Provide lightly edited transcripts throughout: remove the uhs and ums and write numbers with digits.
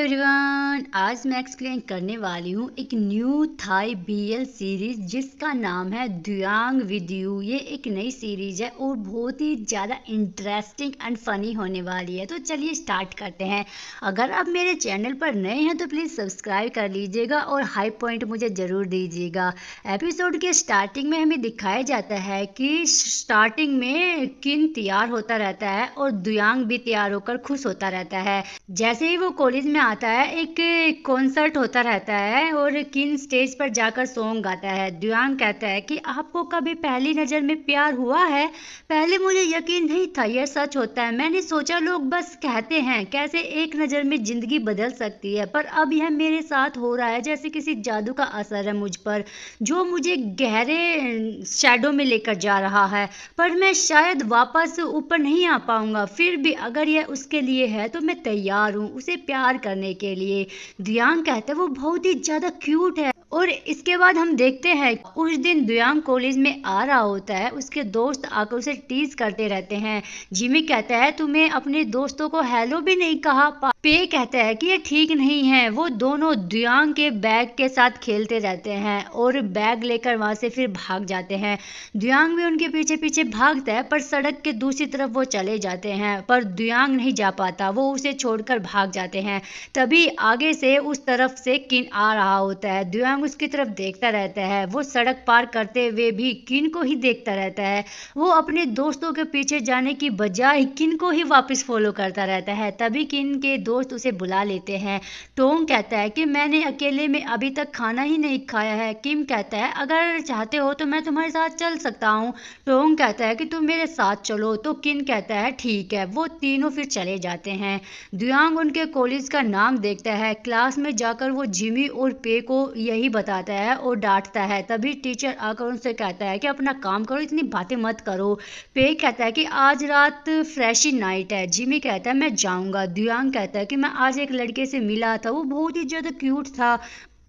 Everyone, आज मैं explain करने वाली हूँ एक न्यू थाई बीएल सीरीज जिसका नाम है दुयांग विद यू। ये एक नई सीरीज है और बहुत ही ज़्यादा इंटरेस्टिंग एंड फनी होने वाली है। तो चलिए स्टार्ट करते हैं। अगर आप मेरे चैनल पर नए हैं तो प्लीज़ सब्सक्राइब कर लीजिएगा और हाई पॉइंट मुझे ज़रूर दीजिएगा। एपिसोड के स्टार्टिंग में हमें दिखाया जाता है कि स्टार्टिंग में किन तैयार होता रहता है और दुयांग भी तैयार होकर खुश होता रहता है। जैसे ही वो कॉलेज में आता है एक कॉन्सर्ट होता रहता है और किन स्टेज पर जाकर सॉन्ग गाता है। दुयांग कहता है कि आपको कभी पहली नज़र में प्यार हुआ है? पहले मुझे यकीन नहीं था यह सच होता है। मैंने सोचा लोग बस कहते हैं कैसे एक नज़र में ज़िंदगी बदल सकती है, पर अब यह मेरे साथ हो रहा है जैसे किसी जादू का असर है मुझ पर जो मुझे गहरे शैडो में लेकर जा रहा है। पर मैं शायद वापस ऊपर नहीं आ पाऊंगा। फिर भी अगर यह उसके लिए है तो मैं तैयार हूँ उसे प्यार करने के लिए। दुयांग कहता है वो बहुत ही ज्यादा क्यूट है। और इसके बाद हम देखते हैं उस दिन दुयांग कॉलेज में आ रहा होता है। उसके दोस्त आकर उसे टीज करते रहते हैं। जिमी कहता है तुम्हें अपने दोस्तों को हेलो भी नहीं कहा। पे कहता है कि ये ठीक नहीं है। वो दोनों दुयांग के बैग के साथ खेलते रहते हैं और बैग लेकर वहां से फिर भाग जाते हैं। दुयांग भी उनके पीछे पीछे भागता है पर सड़क के दूसरी तरफ वो चले जाते हैं, पर दुयांग नहीं जा पाता। वो उसे छोड़कर भाग जाते हैं। तभी आगे से उस तरफ से किन आ रहा होता है। दुयांग उसकी तरफ देखता रहता है। वो सड़क पार करते हुए भी किन को ही देखता रहता है। वो अपने दोस्तों के पीछे जाने की बजाय किन को ही वापस फॉलो करता रहता है। तभी किन के दोस्त उसे बुला लेते हैं। टोंग कहता है कि मैंने अकेले में अभी तक खाना ही नहीं खाया है। किम कहता है अगर चाहते हो तो मैं तुम्हारे साथ चल सकता हूँ। टोंग कहता है कि तुम मेरे साथ चलो, तो किन कहता है ठीक है। वो तीनों फिर चले जाते हैं। दुयांग उनके कॉलेज का नाम देखता है। क्लास में जाकर वो जिमी और पे को यही बताता है और डांटता है। तभी टीचर आकर उनसे कहता है कि अपना काम करो, इतनी बातें मत करो। पे कहता है कि आज रात फ्रेशी नाइट है। जिमी कहता है मैं जाऊंगा। दुयांग कहता है कि मैं आज एक लड़के से मिला था, वो बहुत ही ज्यादा क्यूट था।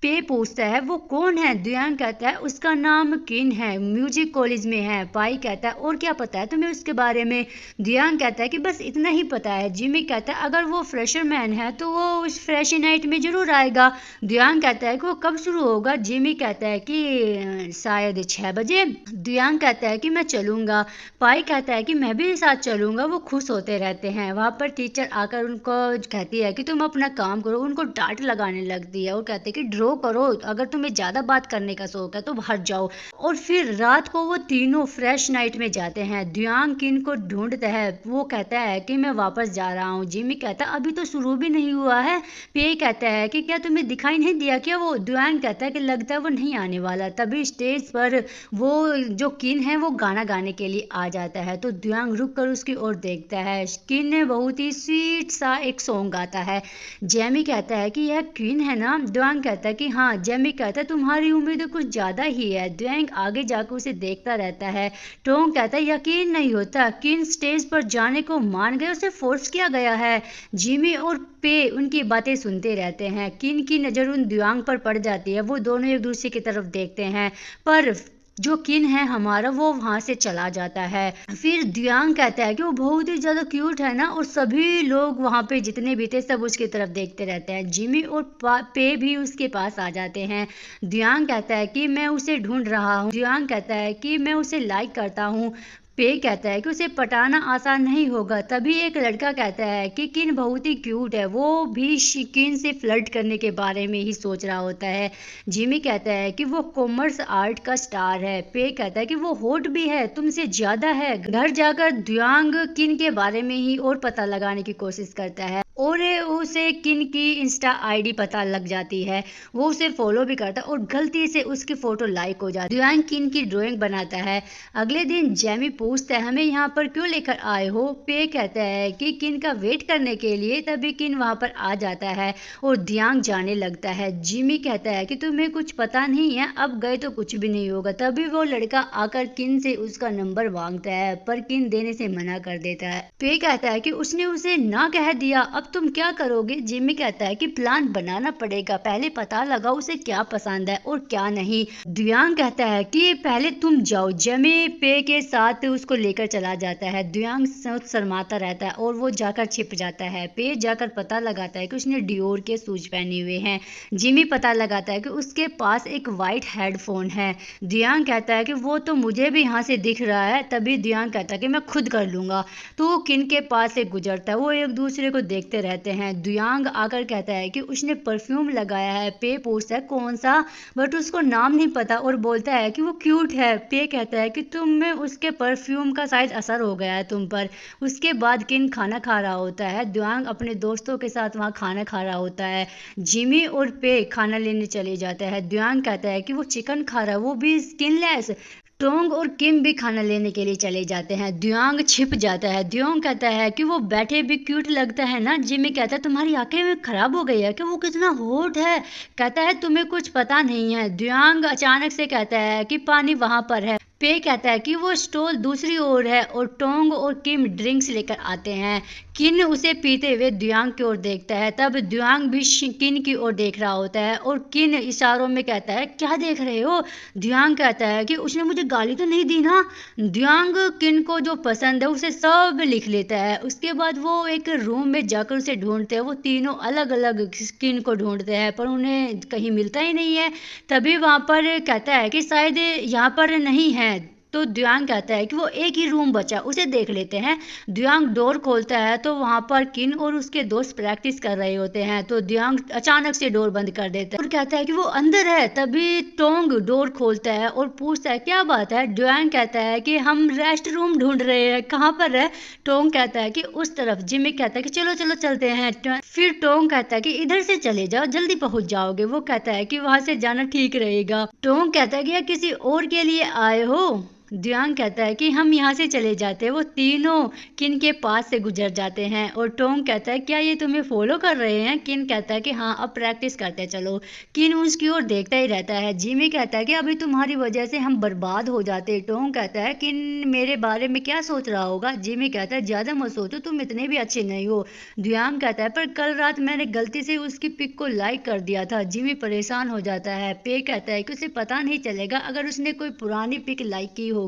पे पूछता है वो कौन है? दुयांग कहता है उसका नाम किन है, म्यूजिक कॉलेज में है। पाई कहता है और क्या पता है तुम्हें उसके बारे में? दुयांग कहता है कि बस इतना ही पता है। जिमी कहता है अगर वो फ्रेशर मैन है तो वो उस फ्रेशी नाइट में जरूर आएगा। दुयांग कहता है कि वो कब शुरू होगा? जिमी कहता है कि शायद 6 बजे। दुयांग कहता है कि मैं चलूंगा। पाई कहता है कि मैं भी साथ चलूंगा। वो खुश होते रहते हैं। वहां पर टीचर आकर उनको कहती है कि तुम अपना काम करो। उनको डांट लगाने लगती है और कहते हैं कि ड्रॉ करो, अगर तुम्हें ज्यादा बात करने का शौक है तो हट जाओ। और फिर रात को वो तीनों फ्रेश नाइट में जाते हैं। दुयांग किन को ढूंढता है। वो कहता है कि मैं वापस जा रहा हूँ। जिमी कहता है अभी तो शुरू भी नहीं हुआ है। पे कहता है कि क्या तुम्हें दिखाई नहीं दिया क्या वो? दुयांग कहता है कि लगता है वो नहीं आने वाला। तभी स्टेज पर वो जो किन है वो गाना गाने के लिए आ जाता है। तो दुयांग रुक कर उसकी ओर देखता है। किन ने बहुत ही स्वीट सा एक सॉन्ग गाता है। जेमी कहता है कि यह किन है ना? दुयांग कहता है कि हाँ। जेमी कहता है तुम्हारी उम्र तो कुछ ज्यादा ही है। दुयांग आगे जाकर उसे देखता रहता है। टोंग कहता है यकीन नहीं होता, किन स्टेज पर जाने को मान गए, उसे फोर्स किया गया है। जिमी और पे उनकी बातें सुनते रहते हैं। किन की नजर उन दुयांग पर पड़ जाती है। वो दोनों एक दूसरे की तरफ देखते हैं पर जो किन है हमारा वो वहां से चला जाता है। फिर दुयांग कहता है कि वो बहुत ही ज्यादा क्यूट है ना, और सभी लोग वहां पे जितने भी थे सब उसकी तरफ देखते रहते हैं। जिमी और पे भी उसके पास आ जाते हैं। दुयांग कहता है कि मैं उसे ढूंढ रहा हूँ। दुयांग कहता है कि मैं उसे लाइक करता हूँ। पे कहता है कि उसे पटाना आसान नहीं होगा। तभी एक लड़का कहता है कि किन बहुत ही क्यूट है। वो भी किन से फ्लर्ट करने के बारे में ही सोच रहा होता है। जिमी कहता है कि वो कॉमर्स आर्ट का स्टार है। पे कहता है कि वो हॉट भी है, तुमसे ज्यादा है। घर जाकर दुयांग किन के बारे में ही और पता लगाने की कोशिश करता है और उसे किन की इंस्टा आईडी पता लग जाती है। वो उसे फॉलो भी करता है और गलती से उसकी फोटो लाइक हो जाती है। दुयांग किन की ड्राइंग बनाता है। अगले दिन जेमी पूछता है हमें यहाँ पर क्यों लेकर आए हो? पे कहता है कि किन का वेट करने के लिए। तभी किन वहां पर आ जाता है और दुयांग जाने लगता है। जिमी कहता है कि तुम्हें कुछ पता नहीं है, अब गए तो कुछ भी नहीं होगा। तभी वो लड़का आकर किन से उसका नंबर मांगता है पर किन देने से मना कर देता है। पे कहता है कि उसने उसे ना कह दिया, अब अब तुम क्या करोगे? जिमी कहता है कि प्लान बनाना पड़ेगा, पहले पता लगाओ उसे क्या पसंद है और क्या नहीं। दुयांग कहता है कि पहले तुम जाओ। जिमी पे के साथ उसको लेकर चला जाता है। दुयांग शर्माता रहता है और वो जाकर छिप जाता है। पे जाकर पता लगाता है कि उसने डियोर के शूज पहने हुए हैं। जिमी पता लगाता है कि उसके पास एक वाइट हेडफोन है। दुयांग कहता है कि वो तो मुझे भी यहाँ से दिख रहा है। तभी दुयांग कहता है कि मैं खुद कर लूंगा। तो वो किन के पास से गुजरता है, वो एक दूसरे को देखते रहते हैं। दुयांग आकर कहता है कि उसने परफ्यूम लगाया है। पे पूछता है कौन सा, बट उसको नाम नहीं पता और बोलता है कि वो क्यूट है। पे कहता है कि तुम में उसके परफ्यूम का शायद असर हो गया है तुम पर। उसके बाद किन खाना खा रहा होता है। दुयांग अपने दोस्तों के साथ वहाँ खाना खा रहा होता है। जिमी और पे खाना लेने चले जाते हैं। दुयांग कहता है कि वो चिकन खा रहा है, वो भी स्किनलेस। टोंग और किम भी खाना लेने के लिए चले जाते हैं। दुयांग छिप जाता है। दुयांग कहता है कि वो बैठे भी क्यूट लगता है ना। जिमी कहता है तुम्हारी आंखें में खराब हो गई है कि वो कितना हॉट है। कहता है तुम्हें कुछ पता नहीं है। दुयांग अचानक से कहता है कि पानी वहां पर है। पे कहता है कि वो स्टॉल दूसरी ओर है और टोंग और किम ड्रिंक्स लेकर आते हैं। किन उसे पीते हुए दुयांग की ओर देखता है। तब दुयांग भी किन की ओर देख रहा होता है और किन इशारों में कहता है क्या देख रहे हो। दुयांग कहता है कि उसने मुझे गाली तो नहीं दी ना। दुयांग किन को जो पसंद है उसे सब लिख लेता है। उसके बाद वो एक रूम में जाकर उसे ढूंढते हैं। वो तीनों अलग अलग किन को ढूंढते हैं पर उन्हें कहीं मिलता ही नहीं है। तभी वहां पर कहता है कि शायद यहाँ पर नहीं है। तो दुयांग कहता है कि वो एक ही रूम बचा, उसे देख लेते हैं। दुयांग डोर खोलता है तो वहां पर किन और उसके दोस्त प्रैक्टिस कर रहे होते हैं। तो दुयांग अचानक से डोर बंद कर देता है और कहता है कि वो अंदर है। तभी टोंग डोर खोलता है और पूछता है क्या बात है। दुयांग कहता है कि हम रेस्ट रूम ढूंढ रहे हैं, कहाँ पर है। टोंग कहता है कि उस तरफ। जिमी कहता है कि चलो चलो चलते हैं। फिर टोंग कहता है कि इधर से चले जाओ, जल्दी पहुंच जाओगे। वो कहता है कि वहां से जाना ठीक रहेगा। टोंग कहता है कि किसी और के लिए आए हो। दुयांग कहता है कि हम यहाँ से चले जाते हैं। वो तीनों किन के पास से गुजर जाते हैं और टोंग कहता है क्या ये तुम्हें फॉलो कर रहे हैं। किन कहता है कि हाँ अब प्रैक्टिस करते चलो। किन उसकी ओर देखता ही रहता है। जिमी कहता है कि अभी तुम्हारी वजह से हम बर्बाद हो जाते। टोंग कहता है किन मेरे बारे में क्या सोच रहा होगा। जिमी कहता है ज्यादा मत सोचो, तुम इतने भी अच्छे नहीं हो। दुयांग कहता है पर कल रात मैंने गलती से उसकी पिक को लाइक कर दिया था। जिमी परेशान हो जाता है। पे कहता है कि उसे पता नहीं चलेगा अगर उसने कोई पुरानी पिक लाइक की होगी।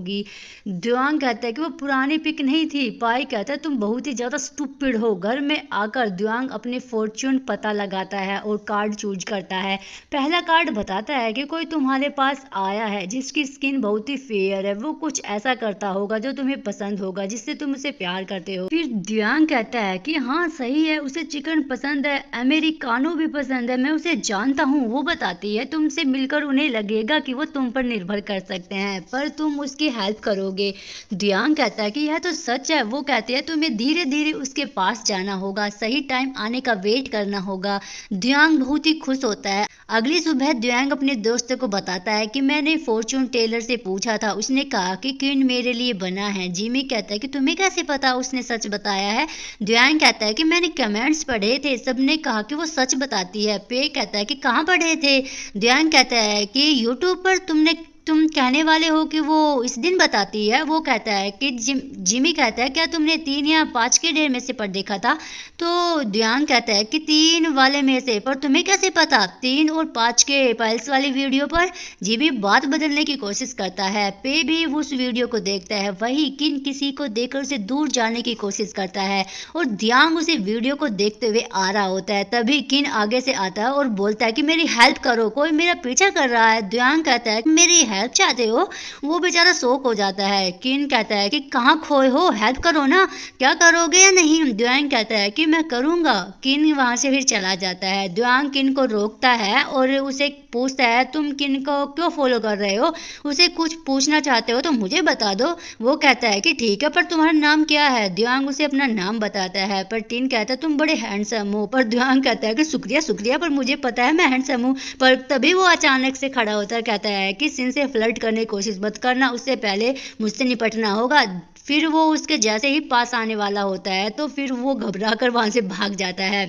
दुयांग कहता है कि वो पुरानी पिक नहीं थी। पाई कहता है तुम बहुत ही ज्यादा स्टूपिड हो। घर में आकर दुयांग अपने फॉर्च्यून पता लगाता है और कार्ड चूज करता है। पहला कार्ड बताता है कि कोई तुम्हारे पास आया है जिसकी स्किन बहुत ही फेयर है। वो कुछ ऐसा करता होगा जो तुम्हें पसंद होगा, जिससे तुम उसे प्यार करते हो। फिर दुयांग कहता है कि हाँ सही है, उसे चिकन पसंद है, अमेरिकानो भी पसंद है, मैं उसे जानता हूँ। वो बताती है तुमसे मिलकर उन्हें लगेगा कि वो तुम पर निर्भर कर सकते हैं पर तुम उसकी हेल्प करोगे। दुयांग कहता है कि यह तो सच है। वो कहते हैं तुम्हें धीरे धीरे उसके पास जाना होगा, सही टाइम आने का वेट करना होगा। दुयांग बहुत ही खुश होता है। अगली सुबह दुयांग अपने दोस्त को बताता है कि मैंने फॉर्च्यून टेलर से पूछा था, उसने कहा कि किन मेरे लिए बना है। जिमी कहता है कि तुम्हें कैसे पता उसने सच बताया है। दुयांग कहता है कि मैंने कमेंट्स पढ़े थे, सबने कहा कि वो सच बताती है। पे कहता है कि कहाँ पढ़े थे। दुयांग कहता है कि यूट्यूब पर। तुम कहने वाले हो कि वो इस दिन बताती है। वो कहता है कि जिमी कहता है क्या तुमने 3 या 5 के ढेर में से पर देखा था। तो दुयांग कहता है कि 3 वाले में से, पर तुम्हें कैसे पता 3 और 5 के पाइल्स वाली वीडियो पर। जिमी बात बदलने की कोशिश करता है। पे भी उस वीडियो को देखता है। वही किन किसी को देखकर उसे दूर जाने की कोशिश करता है और दुयांग उसे वीडियो को देखते हुए आ रहा होता है। तभी किन आगे से आता है और बोलता है कि मेरी हेल्प करो, कोई मेरा पीछा कर रहा है। दुयांग कहता है मेरी हेल्प चाहते हो। वो बेचारा शॉक हो जाता है। किन कहता है कि कहाँ खोए हो, हेल्प करो ना, क्या करोगे या नहीं। दुयांग कहता है कि मैं करूंगा। किन वहां से फिर चला जाता है। दुयांग किन को रोकता है और उसे पूछता है तुम किन को क्यों फॉलो कर रहे हो, उसे कुछ पूछना चाहते हो तो मुझे बता दो। वो कहता है कि ठीक है, पर तुम्हारा नाम क्या है। दुयांग उसे अपना नाम बताता है पर टिन कहता है तुम बड़े हैंडसम हो। पर दुयांग कहता है कि शुक्रिया शुक्रिया, पर मुझे पता है मैं हैंडसम हूँ। पर तभी वो अचानक से खड़ा होता है, कहता है कि सिन से फ्लर्ट करने की कोशिश मत करना, उससे पहले मुझसे निपटना होगा। फिर वो उसके जैसे ही पास आने वाला होता है तो फिर वो घबरा कर वहां से भाग जाता है।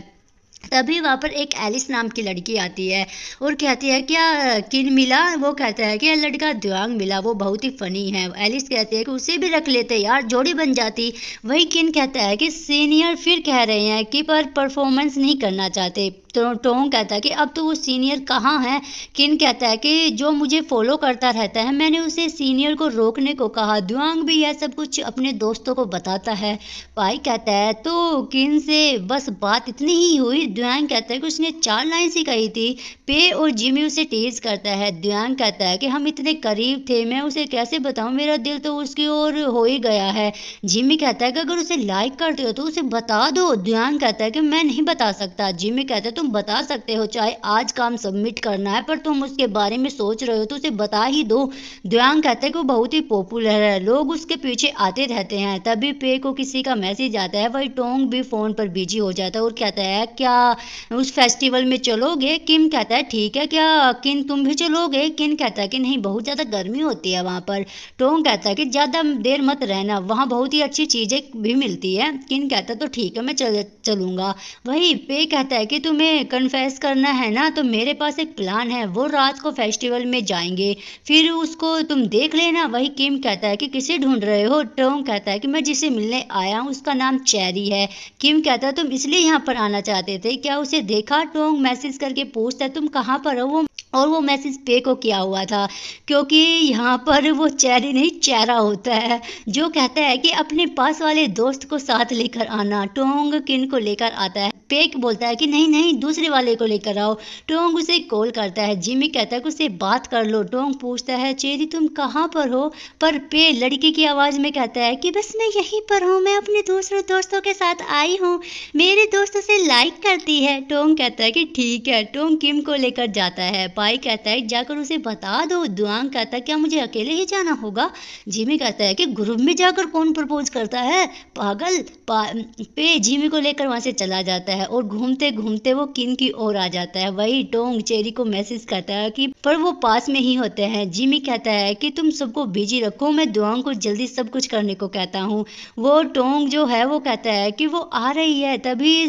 तभी वहाँ पर एक एलिस नाम की लड़की आती है और कहती है क्या किन मिला। वो कहता है कि यह लड़का द्वांग मिला, वो बहुत ही फनी है। एलिस कहती है कि उसे भी रख लेते यार, जोड़ी बन जाती। वही किन कहता है कि सीनियर फिर कह रहे हैं कि पर परफॉर्मेंस नहीं करना चाहते। तो टोंग कहता है कि अब तो वो सीनियर कहाँ है। किन कहता है कि जो मुझे फॉलो करता रहता है, मैंने उसे सीनियर को रोकने को कहा। द्वांग भी यह सब कुछ अपने दोस्तों को बताता है। पाई कहता है तो किन से बस बात इतनी ही हुई। द्वांग कहता है कि उसने 4 लाइन सी कही थी। पे और जिमी उसे टीज करता है। द्वांग कहता है कि हम इतने करीब थे, मैं उसे कैसे बताऊं, मेरा दिल तो उसकी ओर हो ही गया है। जिमी कहता है कि अगर उसे लाइक करते हो तो उसे बता दो। द्वांग कहता है कि मैं नहीं बता सकता। जिमी कहता है तुम बता सकते हो, चाहे आज काम सबमिट करना है, पर तुम उसके बारे में सोच रहे हो तो उसे बता ही दो। द्वांग कहता है कि वो बहुत ही पॉपुलर है, लोग उसके पीछे आते रहते हैं। तभी पे को किसी का मैसेज आता है। वही टोंग भी फोन पर बिजी हो जाता है और कहता है क्या उस फेस्टिवल में चलोगे। किम कहता है ठीक है, क्या किन तुम भी चलोगे। किन कहता है कि नहीं, बहुत ज़्यादा गर्मी होती है वहाँ पर। टोंग कहता है कि ज़्यादा देर मत रहना, वहाँ बहुत ही अच्छी चीज़ें भी मिलती है। किन कहता है तो ठीक है, मैं चलूँगा। वही पे कहता है कि तुम्हें कन्फेस करना है ना, तो मेरे पास एक प्लान है। वो रात को फेस्टिवल में जाएंगे, फिर उसको तुम देख लेना। वही किम कहता है कि किसे ढूंढ रहे हो। टोंग कहता है कि मैं जिसे मिलने आया हूँ उसका नाम चेरी है। किम कहता है तुम इसलिए यहाँ पर आना चाहते थे क्या, उसे देखा। टोंग मैसेज करके पूछता है तुम कहाँ पर हो। वो मैसेज पे को किया हुआ था, क्योंकि यहाँ पर वो चेरी नहीं चेहरा होता है, जो कहता है कि अपने पास वाले दोस्त को साथ लेकर आना। टोंग किन को लेकर आता है। पेक बोलता है कि नहीं नहीं, दूसरे वाले को लेकर आओ। टोंग उसे कॉल करता है। जिमी कहता है कि उससे बात कर लो। टोंग पूछता है चेरी तुम कहाँ पर हो, पर पे लड़की की आवाज़ में कहता है कि बस मैं यहीं पर हूँ, मैं अपने दूसरे दोस्तों के साथ आई हूँ, मेरे दोस्त उसे लाइक करती है। टोंग कहता है कि ठीक है। टोंग किम को लेकर जाता है। पाई कहता है जाकर उसे बता दो। दुआंग कहता है क्या मुझे अकेले ही जाना होगा। जिमी कहता है कि ग्रुप में जाकर कौन प्रपोज करता है, पागल। पे जिमी को लेकर वहां से चला जाता है और घूमते घूमते वो किन की ओर आ जाता है। वही टोंग चेरी को मैसेज करता है कि पर वो पास में ही होते हैं। जिमी कहता है कि तुम सबको बिजी रखो, मैं दुआंग को जल्दी सब कुछ करने को कहता हूँ। वो टोंग जो है वो कहता है कि वो आ रही है। तभी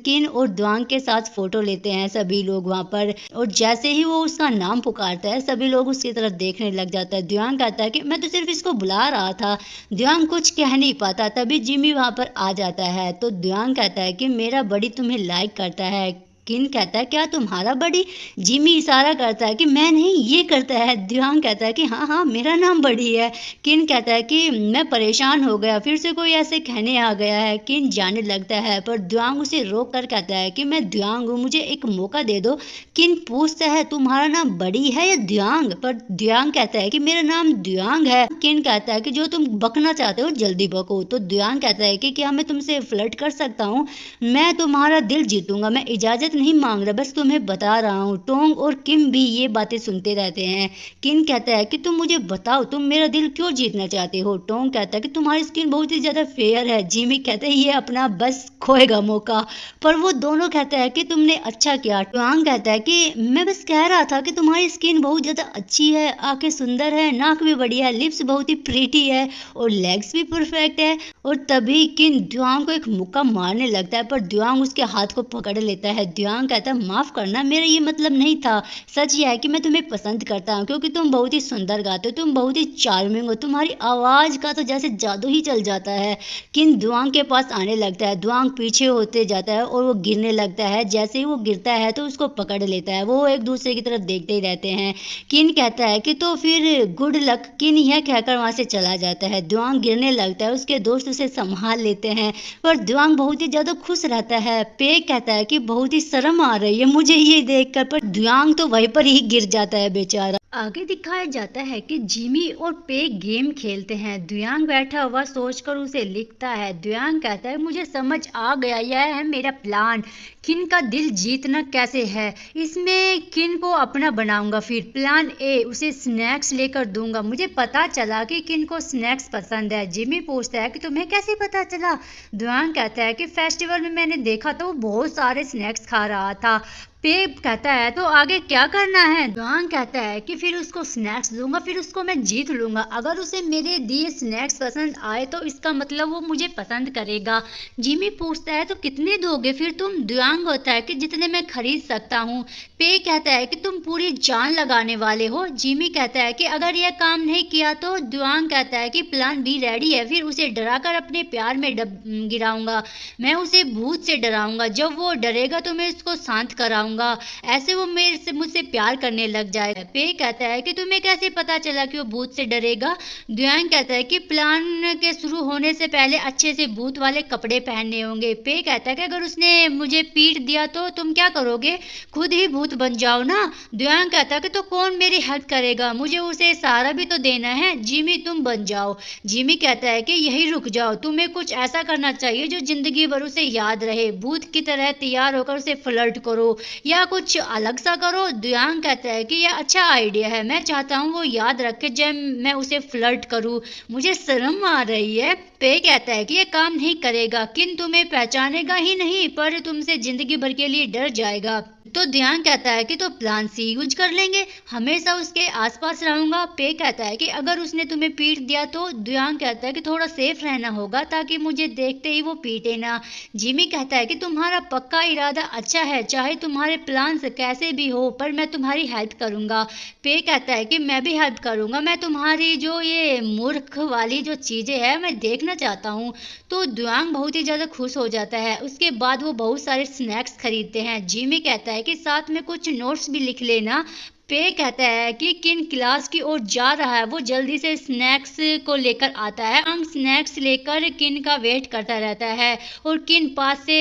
किन और दुआंग के साथ फोटो लेते हैं सभी लोग वहां पर, और जैसे ही वो उसका नाम पुकारता है सभी लोग उसकी तरफ देखने लग जाता है। दुआंग कहता है कि मैं तो सिर्फ इसको बुला रहा था। दुआंग कुछ कह नहीं पाता। तभी जिमी वहां पर आ जाता है तो दुआंग कहता है कि मेरा बड़ी तुम्हें लाइक करता है। किन कहता है क्या तुम्हारा बड़ी। जिमी इशारा करता है कि मैं नहीं, ये करता है। दुआंग कहता है कि हाँ हाँ मेरा नाम बड़ी है। किन कहता है कि मैं परेशान हो गया, फिर से कोई ऐसे कहने आ गया है। किन जाने लगता है पर दुआंग उसे रोक कर कहता है कि मैं दुआंग हूँ, मुझे एक मौका दे दो। किन पूछता है तुम्हारा नाम बड़ी है या दुआंग, पर दुआंग कहता है कि मेरा नाम दुआंग है। किन कहता है कि जो तुम बकना चाहते हो जल्दी बको। तो दुआंग कहता है कि क्या मैं तुमसे फ्लर्ट कर सकता हूँ, मैं तुम्हारा दिल जीतूंगा, मैं इजाजत नहीं मांग रहा, बस तुम्हें बता रहा हूँ। टोंग और किम भी ये बातें सुनते रहते हैं। किन कहता है कि तुम मुझे बताओ तुम मेरा दिल क्यों जीतना चाहते हो। टोंग कहता है कि तुम्हारी स्किन बहुत ही ज्यादा फेयर है। जिमी कहता है ये अपना बस खोएगा मौका, पर वो दोनों कहते हैं कि तुमने अच्छा किया। टोंग कहता है कि मैं बस कह रहा था कि तुम्हारी स्किन बहुत ज्यादा अच्छी है, आंखें सुंदर है, नाक भी बढ़िया है, लिप्स बहुत ही प्रीटी है और लेग्स भी परफेक्ट है। और तभी किन दुआंग को एक मुक्का मारने लगता है, पर दुआंग उसके हाथ को पकड़ लेता है। दुआंग कहता है माफ करना, मेरा ये मतलब नहीं था, सच ये है कि मैं तुम्हें पसंद करता हूँ क्योंकि तुम बहुत ही सुंदर गाते हो, तुम बहुत ही चार्मिंग हो, तुम्हारी आवाज का तो जैसे जादू ही चल जाता है। किन दुआंग के पास आने लगता है। दुआंग पीछे होते जाता है और वो गिरने लगता है। जैसे ही वो गिरता है तो उसको पकड़ लेता है। वो एक दूसरे की तरफ देखते ही रहते हैं। किन कहता है कि तो फिर गुड लक। किन यह कहकर वहां से चला जाता है। दुआंग गिरने लगता है, उसके दोस्त उसे संभाल लेते हैं, पर दुआंग बहुत ही ज्यादा खुश रहता है। पे कहता है कि बहुत ही शर्म आ रही है मुझे ये देखकर, पर दुआंग तो वहीं पर ही गिर जाता है बेचारा। आगे दिखाया जाता है कि जिमी और पे गेम खेलते हैं। दुआंग बैठा हुआ सोचकर उसे लिखता है। दुआंग कहता है मुझे समझ आ गया, यह है मेरा प्लान, किन का दिल जीतना कैसे है, इसमें किन को अपना बनाऊंगा। फिर प्लान ए, उसे स्नैक्स लेकर दूंगा, मुझे पता चला कि किन को स्नैक्स पसंद है। जिमी पूछता है कि तुम्हें कैसे पता चला। दुआंग कहता है कि फेस्टिवल में मैंने देखा था वो बहुत सारे स्नैक्स खा रहा था। पे कहता है तो आगे क्या करना है। दुआंग कहता है कि फिर उसको स्नैक्स दूंगा, फिर उसको मैं जीत लूंगा। अगर उसे मेरे दिए स्नैक्स पसंद आए तो इसका मतलब वो मुझे पसंद करेगा। जिमी पूछता है तो कितने दोगे फिर तुम? दुयांग होता है कि जितने मैं खरीद सकता हूँ। पे कहता है कि तुम पूरी जान लगाने वाले हो। जिमी कहता है कि अगर यह काम नहीं किया तो? दुयांग कहता है कि प्लान बी रेडी है। फिर उसे डराकर अपने प्यार में गिराऊंगा। मैं उसे भूत से डराऊंगा। जब वो डरेगा तो मैं उसको शांत कराऊंगा। ऐसे वो मेरे से मुझसे प्यार करने लग जाएगा। पे कहता है कि तुम्हें कैसे पता चला कि वो भूत से डरेगा? दुयांग कहता है कि प्लान के शुरू होने से पहले अच्छे से भूत वाले कपड़े पहनने होंगे। पे कहता है कि अगर उसने मुझे पीट दिया तो तुम क्या करोगे? खुद ही भूत बन जाओ ना। दुयांग कहता है कि तो कौन मेरी हेल्प करेगा? मुझे उसे सहारा भी तो देना है। जिमी तुम बन जाओ। जिमी कहता है कि यही रुक जाओ, तुम्हें कुछ ऐसा करना चाहिए जो जिंदगी भर उसे याद रहे। भूत की तरह तैयार होकर उसे फ्लर्ट करो या कुछ अलग सा करो। दुयांग कहता है कि यह अच्छा आइडिया है, मैं चाहता हूँ वो याद रखे जब मैं उसे फ्लर्ट करूँ। मुझे शर्म आ रही है। पे कहता है कि यह काम नहीं करेगा। किन तुम्हें पहचानेगा ही नहीं पर तुमसे जिंदगी भर के लिए डर जाएगा। तो ध्यान कहता है कि तो प्लान सी यूज कर लेंगे, हमेशा उसके आसपास रहूंगा। पे कहता है कि अगर उसने तुम्हें पीट दिया तो? ध्यान कहता है कि थोड़ा सेफ रहना होगा ताकि मुझे देखते ही वो पीटे ना। जिमी कहता है कि तुम्हारा पक्का इरादा अच्छा है, चाहे तुम्हारे प्लान कैसे भी हो पर मैं तुम्हारी हेल्प करूंगा। पे कहता है कि मैं भी हेल्प करूंगा, मैं तुम्हारी जो ये मूर्ख वाली जो चीजें हैं मैं देखना चाहता हूँ। तो दुआंग बहुत ही ज्यादा खुश हो जाता है। उसके बाद वो बहुत सारे स्नैक्स खरीदते हैं। जिमी कहता है कि साथ में कुछ नोट्स भी लिख लेना। पे कहता है कि किन क्लास की ओर जा रहा है। वो जल्दी से स्नैक्स को लेकर आता है। हम स्नैक्स लेकर किन का वेट करता रहता है और किन पास से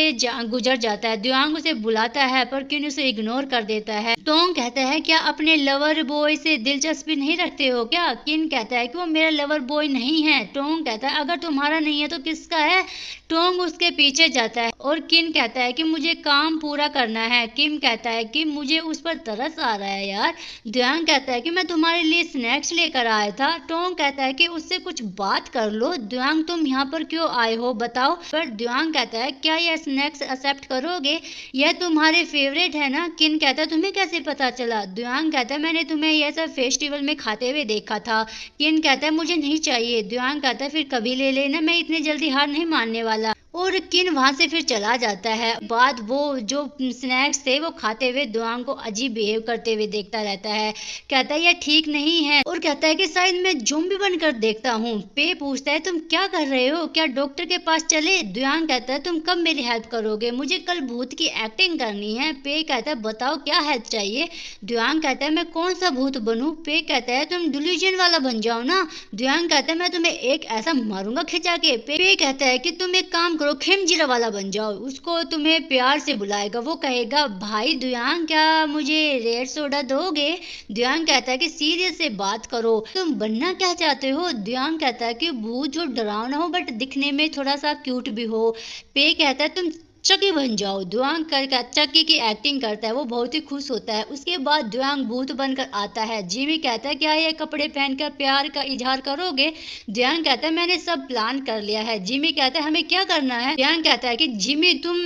गुजर जाता है। दुआंग उसे बुलाता है पर किन उसे इग्नोर कर देता है। टोंग कहता है क्या अपने लवर बॉय से दिलचस्पी नहीं रखते हो क्या? किन कहता है कि वो मेरा लवर बॉय नहीं है। टोंग कहता है अगर तुम्हारा नहीं है तो किसका है? टोंग उसके पीछे जाता है और किन कहता है कि मुझे काम पूरा करना है। किम कहता है कि मुझे उस पर तरस आ रहा है यार। दुआंग कहता है कि मैं तुम्हारे लिए स्नैक्स लेकर आया था। टोंग कहता है कि उससे कुछ बात कर लो। दुआंग तुम यहाँ पर क्यों आए हो बताओ? पर दुआंग कहता है क्या यह स्नैक्स एक्सेप्ट करोगे? यह तुम्हारे फेवरेट है ना? किन कहता है तुम्हें कैसे पता चला? दुआंग कहता है मैंने तुम्हें यह सब फेस्टिवल में खाते हुए देखा था। किन कहता है मुझे नहीं चाहिए। दुआंग कहता है फिर कभी ले लेना, मैं इतनी जल्दी हार नहीं मानने वाला। और किन वहां से फिर चला जाता है। बाद वो जो स्नैक्स थे वो खाते हुए दुआंग को अजीब बिहेव करते हुए देखता रहता है। कहता है यह ठीक नहीं है और कहता है कि शायद मैं ज़ॉम्बी बनकर देखता हूँ। पे पूछता है तुम क्या कर रहे हो, क्या डॉक्टर के पास चले? दुआंग कहता है तुम कब मेरी हेल्प करोगे? मुझे कल भूत की एक्टिंग करनी है। पे कहता है बताओ क्या हेल्प चाहिए? दुआंग कहता है मैं कौन सा भूत बनूं? पे कहता है तुम डिल्यूजन वाला बन जाओ ना। दुआंग कहता है मैं तुम्हें एक ऐसा मारूंगा खिंचा के। पे कहता है कि तुम एक काम करो, खिमजीरा वाला बन जाओ। उसको तुम्हें प्यार से बुलाएगा, वो कहेगा भाई दुआंग क्या मुझे रेड सोडा दोगे? दुआंग कहता है कि सीरियस से बात करो, तुम बनना क्या चाहते हो? दुआंग कहता है कि भूत जो डरावना हो बट दिखने में थोड़ा सा क्यूट भी हो। पे कहता है तुम चकी बन जाओ। दुआंग कर चकी की एक्टिंग करता है, वो बहुत ही खुश होता है। उसके बाद दुआंग भूत बनकर आता है। जिमी कहता है क्या ये कपड़े पहनकर प्यार का इजहार करोगे? दुआंग कहता है मैंने सब प्लान कर लिया है। जिमी कहता है हमें क्या करना है? दुआंग कहता है कि जिमी तुम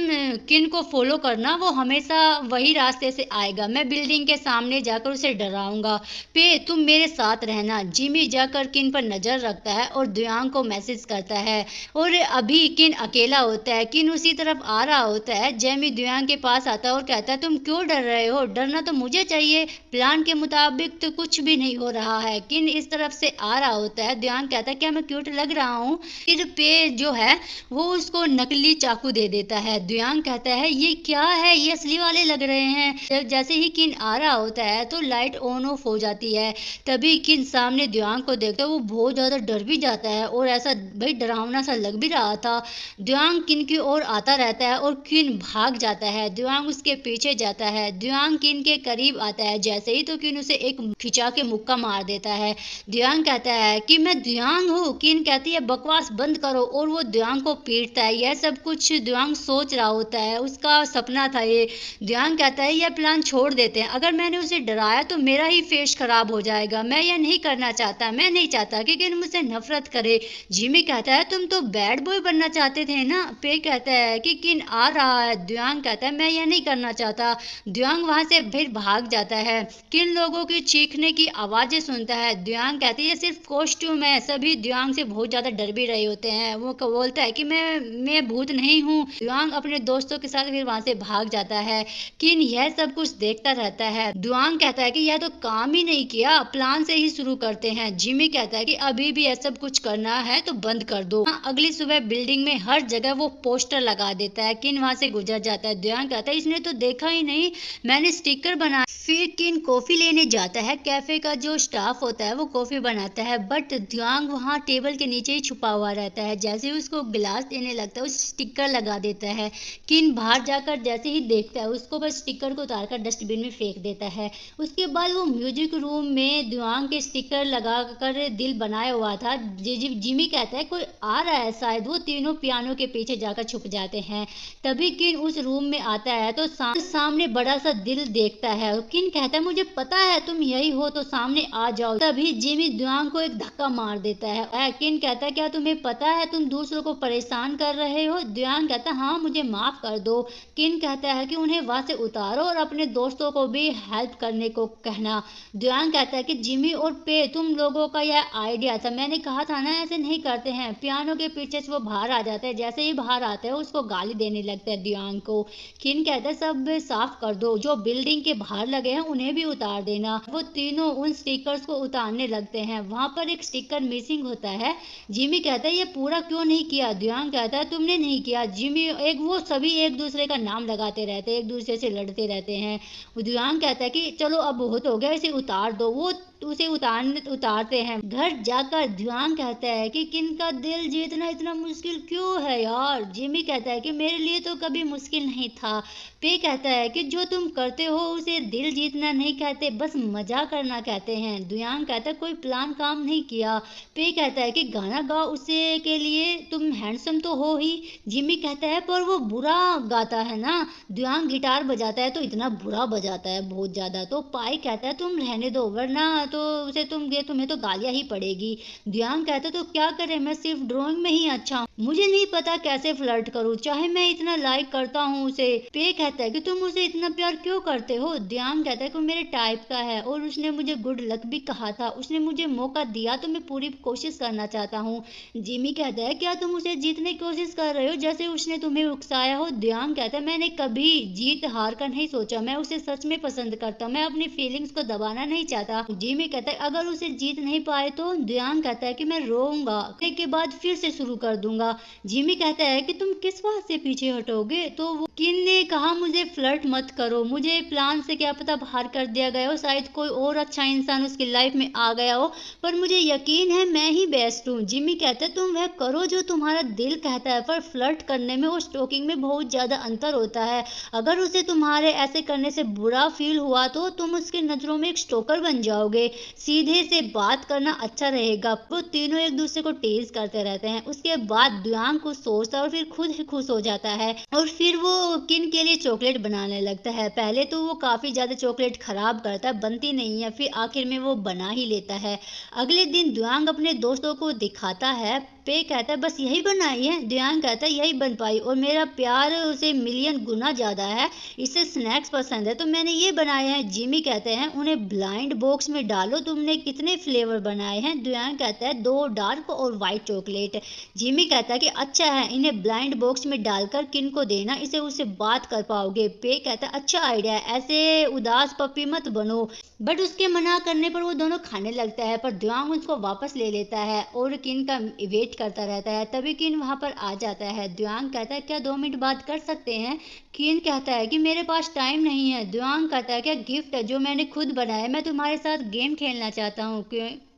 किन को फॉलो करना, वो हमेशा वही रास्ते से आएगा। मैं बिल्डिंग के सामने जाकर उसे डराऊंगा। पे तुम मेरे साथ रहना। जिमी जाकर किन पर नजर रखता है और दुआंग को मैसेज करता है। और अभी किन अकेला होता है। किन उसी तरफ आ रहा होता है। जेमी दुआंग के पास आता है और कहता है तुम क्यों डर रहे हो? डरना तो मुझे चाहिए, प्लान के मुताबिक तो कुछ भी नहीं हो रहा है। किन इस तरफ से आ रहा होता है। दुआंग कहता है क्या मैं क्यूट लग रहा हूँ? फिर पे जो है वो उसको नकली चाकू दे देता है। दुआंग कहता है ये क्या है, ये असली वाले लग रहे हैं। जैसे ही किन आ रहा होता है तो लाइट ऑन ऑफ हो जाती है। तभी किन सामने दुआंग को देखता है, वो बहुत ज्यादा डर भी जाता है और ऐसा भाई डरावना सा लग भी रहा था। दुआंग किन की ओर आता रहता है और किन भाग जाता है। दुआंग उसके पीछे जाता है। दुआंग किन के करीब आता है, जैसे ही तो किन उसे एक खिंचा के मुक्का मार देता है। दुआंग कहता है कि मैं दुआंग हूँ। किन कहती है बकवास बंद करो और वो दुआंग को पीटता है। यह सब कुछ दुआंग सोच रहा होता है, उसका सपना था ये। दुआंग कहता है यह प्लान छोड़ देते हैं, अगर मैंने उसे डराया तो मेरा ही फेस खराब हो जाएगा। मैं यह नहीं करना चाहता, मैं नहीं चाहता कि किन मुझसे नफरत करे। जिमी कहता है तुम तो बैड बॉय बनना चाहते थे ना। पे कहता है कि किन आ रहा है। द्योंग कहता है मैं यह नहीं करना चाहता। द्योंग वहां से फिर भाग जाता है। किन लोगों की चीखने की आवाजें सुनता है। द्योंग कहते हैं ये सिर्फ कॉस्ट्यूम है। सभी द्योंग से बहुत ज्यादा डर भी रहे होते हैं। वो बोलता है कि मैं भूत नहीं हूँ। द्योंग अपने दोस्तों के साथ फिर वहां से भाग जाता है। किन यह सब कुछ देखता रहता है। द्योंग कहता है कि यह तो काम ही नहीं किया, प्लान से ही शुरू करते हैं। जिमी कहता है कि अभी भी ऐसा कुछ करना है तो बंद कर दो। अगली सुबह बिल्डिंग में हर जगह वो पोस्टर लगा देता है। किन वहां से गुजर जाता है। द्योंग कहता है इसने तो देखा ही नहीं, मैंने स्टिकर बनाया। फिर किन कॉफी लेने जाता है। कैफे का जो स्टाफ होता है वो कॉफी बनाता है, बट द्योंग वहाँ टेबल के नीचे ही छुपा हुआ रहता है। जैसे ही उसको गिलास देने लगता है, उस स्टिकर लगा देता है। किन बाहर जाकर जैसे ही देखता है, उसको बस स्टिकर को उतारकर डस्टबिन में फेंक देता है। उसके बाद वो म्यूजिक रूम में द्योंग के स्टिकर लगाकर दिल बनाया हुआ था। जिमी कहता है कोई आ रहा है शायद। वो तीनों पियानो के पीछे जाकर छुप जाते हैं। तभी किन उस रूम में आता है तो सामने बड़ा सा दिल देखता है। किन कहता है मुझे पता है तुम यही हो, तो सामने आ जाओ। तभी जिमी द्योंग को एक धक्का मार देता है। किन कहता है क्या तुम्हें पता है तुम दूसरों को परेशान कर रहे हो। द्योंग कहता है हाँ मुझे माफ कर दो। किन कहता है कि उन्हें वहां से उतारो और अपने दोस्तों को भी हेल्प करने को कहना। द्योंग कहता है कि जिमी और पे तुम लोगों का यह आइडिया था, मैंने कहा था ना ऐसे नहीं करते हैं। पियानो के पीछे से वो बाहर आ जाता है। जैसे ही बाहर आता है उसको गाली देने लगता है द्योंग को। किन कहता है सब साफ कर दो, जो बिल्डिंग के बाहर लगे हैं उन्हें भी उतार देना। वो तीनों उन स्टिकर्स को उतारने लगते हैं। वहां पर एक स्टिकर मिसिंग होता है। जिमी कहता है ये पूरा क्यों नहीं किया। द्योंग कहता है तुमने नहीं किया। जिमी वो सभी एक दूसरे का नाम लगाते रहते हैं, एक दूसरे से लड़ते रहते हैं। द्योंग कहता है कि चलो अब बहुत हो गया, इसे उतार दो। वो उसे उतारते हैं। घर जाकर द्योंग कहता है कि किन का दिल जीतना इतना मुश्किल क्यों है यार। जिमी कहता है कि मेरे लिए तो कभी मुश्किल नहीं था। पे कहता है कि जो तुम करते हो उसे दिल जीतना नहीं कहते, बस मजा करना कहते हैं। द्योंग कहता है कोई प्लान काम नहीं किया। पे कहता है कि गाना गाओ, उसे के लिए तुम हैंडसम तो हो ही। जिमी कहता है पर वो बुरा गाता है ना। द्योंग गिटार बजाता है तो इतना बुरा बजाता है बहुत ज्यादा। तो पाई कहता है तुम रहने दो, वरना तो तुम्हें तो गालियां ही पड़ेगी। द्योंग कहता है तो क्या करें, मैं सिर्फ ड्राइंग में ही अच्छा हूँ, मुझे नहीं पता कैसे फ्लर्ट करूँ, चाहे मैं इतना लाइक करता हूँ उसे। पे कहता है कि तुम उसे इतना प्यार क्यों करते हो। द्योंग कहता है कि मेरे टाइप का है और उसने मुझे गुड लक भी कहा था, उसने मुझे मौका दिया तो मैं पूरी कोशिश करना चाहता हूँ। जिमी कहता है क्या तुम उसे जीतने की कोशिश कर रहे हो जैसे उसने तुम्हें उकसाया हो। द्योंग कहता है मैंने कभी जीत हार का नहीं सोचा, मैं उसे सच में पसंद करता हूँ, मैं अपनी फीलिंग्स को दबाना नहीं चाहता। जिमी कहता है अगर उसे जीत नहीं पाए तो। द्योंग कहता है कि मैं रोऊंगा, के बाद फिर से शुरू कर दूंगा। जिमी कहता है कि तुम किस बात से पीछे हटोगे। तो वो किन ने कहा मुझे फ्लर्ट मत करो, मुझे प्लान से क्या पता बाहर कर दिया गया हो, शायद कोई और अच्छा इंसान उसकी लाइफ में आ गया हो, पर मुझे यकीन है मैं ही बेस्ट हूँ। जिमी कहता है तुम वह करो जो तुम्हारा दिल कहता है, पर फ्लर्ट करने में और स्टोकिंग में बहुत ज्यादा अंतर होता है। अगर उसे तुम्हारे ऐसे करने से बुरा फील हुआ तो तुम उसकी नजरों में एक स्टोकर बन जाओगे। सीधे से बात करना अच्छा रहेगा। वो तीनों एक दूसरे को टीज करते रहते हैं। उसके बाद द्योंग कुछ सोचता है और फिर खुद ही खुश हो जाता है और फिर वो किन के लिए चॉकलेट बनाने लगता है। पहले तो वो काफी ज्यादा चॉकलेट खराब करता है, बनती नहीं है, फिर आखिर में वो बना ही लेता है। अगले दिन द्योंग अपने दोस्तों को दिखाता है। पे कहता है बस यही बनाई है। द्योंग कहता है यही बन पाई और मेरा प्यार उसे मिलियन गुना ज्यादा है, इसे स्नैक्स पसंद है तो मैंने ये बनाए हैं। जिमी कहते हैं उन्हें ब्लाइंड बॉक्स में डालो, तुमने कितने फ्लेवर बनाए हैं। द्योंग कहता है 2 डार्क और व्हाइट चॉकलेट। जिमी कहता है कि अच्छा है, इन्हें ब्लाइंड बॉक्स में डालकर किन को देना, इसे उससे बात कर पाओगे। पे कहता है अच्छा आइडिया है, ऐसे उदास पपी मत बनो। बट उसके मना करने पर वो दोनों खाने लगता है, पर द्योंग उसको वापस ले लेता है और किन का वेट करता रहता है। तभी किन वहां पर आ जाता है। द्योंग कहता है क्या 2 मिनट बात कर सकते हैं। किन कहता है कि मेरे पास टाइम नहीं है। द्योंग कहता है क्या गिफ्ट है जो मैंने खुद बनाया, मैं तुम्हारे साथ गेम खेलना चाहता हूँ।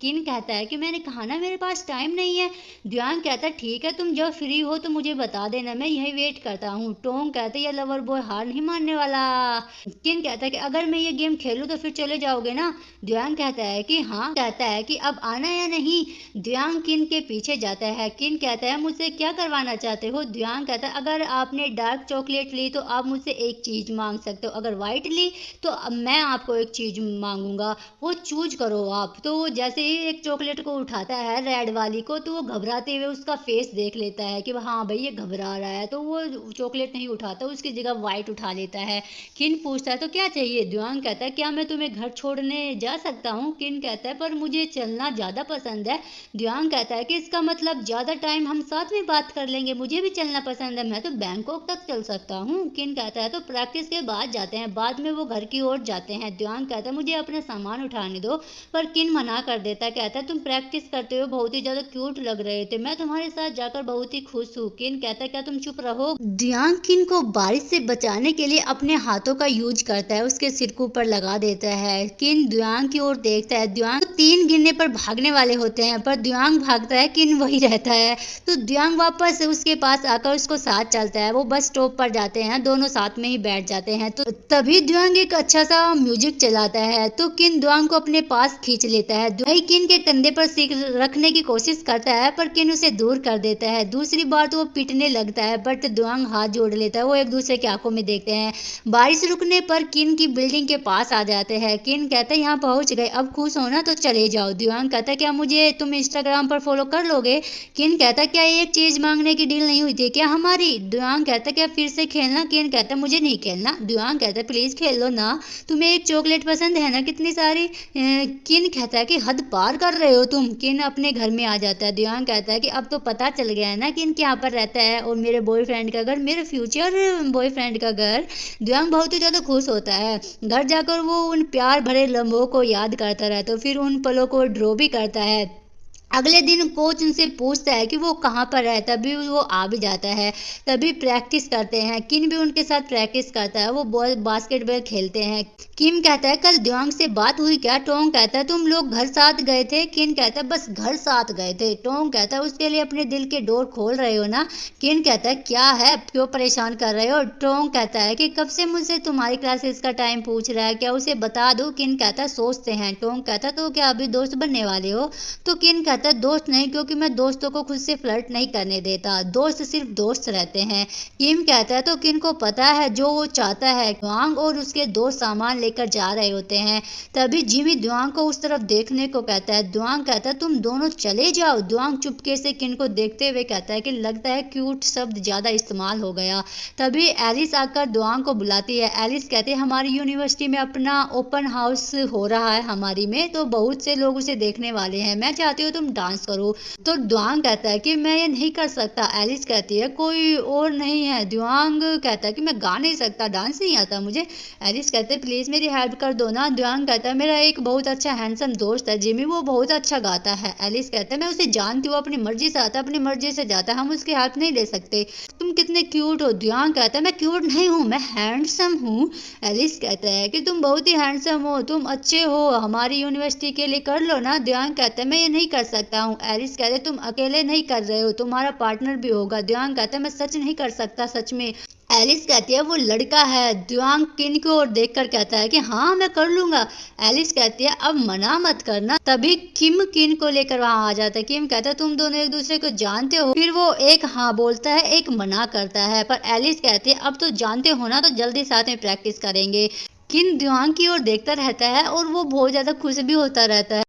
किन कहता है कि मैंने कहा ना मेरे पास टाइम नहीं है। द्योंग कहता है ठीक है, तुम जब फ्री हो तो मुझे बता देना, मैं यही वेट करता हूँ। टोंग कहते ये लवर बॉय हार नहीं मानने वाला। किन कहता है कि अगर मैं ये गेम खेलूं तो फिर चले जाओगे ना। द्योंग कहता है कि हाँ। कहता है कि अब आना या नहीं। द्योंग किन के पीछे जाता है। किन कहता है मुझसे क्या करवाना चाहते हो। द्योंग कहता है अगर आपने डार्क चॉकलेट ली तो आप मुझसे एक चीज मांग सकते हो, अगर व्हाइट ली तो अब मैं आपको एक चीज मांगूंगा, वो चूज करो आप। तो जैसे ही एक चॉकलेट को उठाता है, रेड वाली को, तो वो घबराते हुए उसका फेस देख लेता है कि हाँ भाई ये घबरा रहा है, तो वो चॉकलेट नहीं उठाता, उसकी जगह वाइट उठा लेता है। किन पूछता है तो क्या चाहिए? द्वांग कहता है क्या मैं तुम्हें घर छोड़ने जा सकता हूँ? किन कहता है पर मुझे चलना ज़्यादा पसंद है। द्वांग कहता है कि इसका मतलब ज़्यादा टाइम हम साथ में बात कर लेंगे, मुझे भी चलना पसंद है, मैं तो बैंकॉक तक चल सकता हूँ। किन कहता है तो प्रैक्टिस के बाद जाते हैं। बाद में वो घर की ओर जाते हैं। द्वांग कहता है मुझे अपना सामान उठाने दो, पर किन मना कर देता है, कहता है तुम प्रैक्टिस करते हुए बहुत ही ज्यादा क्यूट लग रहे थे, मैं तुम्हारे साथ जाकर बहुत ही खुश हूँ। किन कहता है क्या तुम चुप रहो? द्वांग किन को बारिश से बचाने के लिए अपने हाथों का यूज करता है, उसके सिर के ऊपर लगा देता है। किन द्वांग की ओर देखता है। द्वांग 3 गिनने पर भागने वाले होते हैं, पर द्वांग भागता है, किन वही रहता है। तो द्वांग वापस उसके पास आकर उसको साथ चलता है। वो बस स्टॉप पर जाते हैं, दोनों साथ में ही बैठ जाते हैं। तो तभी द्वांग एक अच्छा सा म्यूजिक चलाता है, तो किन द्वांग को अपने पास खींच लेता है। द्वांग किन के कंधे पर सिर रखने की कोशिश करता है, पर किन उसे दूर कर देता है। दूसरी बार तो वो पीटने लगता है, बट द्वांग हाथ जोड़ लेता है। वो एक दूसरे की आंखों में देखते हैं। बारिश रुकने पर किन की बिल्डिंग के पास आ जाते हैं। किन कहता है यहाँ पहुंच गए, अब खुश हो ना तो चले जाओ। द्वांग कहता है क्या मुझे तुम इंस्टाग्राम पर फॉलो कर लोगे? किन कहता है क्या एक चीज मांगने की डील नहीं हुई थी क्या हमारी? द्वांग कहता है क्या फिर से खेलना? किन कहता है मुझे नहीं खेलना। द्वांग कहता है प्लीज खेल लो ना, तुम्हें एक चॉकलेट पसंद है ना कितनी सारी। किन कहता है कि हद पार कर रहे हो तुम। किन अपने घर में आ जाता है। द्वांग कहता है कि अब तो पता चल गया है ना किन यहाँ पर रहता है, और मेरे बॉयफ्रेंड का घर, मेरे फ्यूचर बॉयफ्रेंड का घर। द्वांग बहुत ही ज्यादा खुश होता है। घर जाकर वो उन प्यार भरे लम्हों को याद करता रहता है, फिर उन पलों को ड्रॉ भी करता है। अगले दिन कोच उनसे पूछता है कि वो कहाँ पर है, तभी वो आ भी जाता है। तभी प्रैक्टिस करते हैं। किन भी उनके साथ प्रैक्टिस करता है। वो बास्केटबॉल खेलते हैं। किम कहता है कल द्वांग से बात हुई क्या? टोंग कहता है तुम लोग घर साथ गए थे। किन कहता है बस घर साथ गए थे। टोंग कहता है उसके लिए अपने दिल के डोर खोल रहे हो ना? किन कहता है क्या है, क्यों परेशान कर रहे हो? टोंग कहता है कि कब से मुझसे तुम्हारी क्लासेस का टाइम पूछ रहा है, क्या उसे बता दूं? किन कहता है सोचते हैं। टोंग कहता है तो क्या अभी दोस्त बनने वाले हो? तो किन कहता है दोस्त नहीं, क्योंकि मैं दोस्तों को खुद से फ्लर्ट नहीं करने देता, दोस्त सिर्फ दोस्त रहते हैं। किम कहता है तो किन को पता है जो वो चाहता है। द्वांग और उसके दोस्त सामान लेकर जा रहे होते हैं। तभी जिमी द्वांग को उस तरफ देखने को कहता है। द्वांग कहता है तुम दोनों चले जाओ। द्वांग चुपके से किन को देखते हुए कहता है कि लगता है क्यूट शब्द ज्यादा इस्तेमाल हो गया। तभी एलिस आकर द्वांग को बुलाती है। एलिस कहते हैं हमारी यूनिवर्सिटी में अपना ओपन हाउस हो रहा है हमारी में, तो बहुत से लोग उसे देखने वाले हैं, मैं चाहती हूँ तुम डांस करो। तो द्वांग कहता है कि मैं ये नहीं कर सकता। एलिस कहती है कोई और नहीं है। द्वांग कहता है कि मैं गा नहीं सकता, डांस नहीं आता मुझे। एलिस कहते हैं प्लीज मेरी हेल्प कर दो ना। द्वांग कहता है मेरा एक बहुत अच्छा हैंडसम दोस्त है जिमी, वो बहुत अच्छा गाता है। एलिस कहता है मैं उसे जानती हूँ, अपनी मर्जी से आता है, अपनी मर्जी से जाता है, हम उसकी हेल्प नहीं ले सकते। तुम कितने क्यूट हो। द्वांग कहता है मैं क्यूट नहीं हूँ, मैं हैंडसम हूँ। एलिस कहता है कि तुम बहुत ही हैंडसम हो, तुम अच्छे हो, हमारी यूनिवर्सिटी के लिए कर लो ना। द्वांग कहता है मैं ये नहीं कर सकता हूँ। एलिस कहते हैं तुम अकेले नहीं कर रहे हो, तुम्हारा पार्टनर भी होगा। द्वांग कहता है मैं सच नहीं कर सकता, सच में। एलिस कहती है वो लड़का है। द्वांग किन को और देखकर कहता है कि हाँ मैं कर लूंगा। एलिस कहती है अब मना मत करना। तभी किम किन को लेकर वहां आ जाता है। किम कहता है तुम दोनों एक दूसरे को जानते हो? फिर वो एक हाँ बोलता है, एक मना करता है, पर एलिस कहती है अब तो जानते हो ना, तो जल्दी साथ में प्रैक्टिस करेंगे। किन द्वांग की ओर देखता रहता है और वो बहुत ज्यादा खुश भी होता रहता है।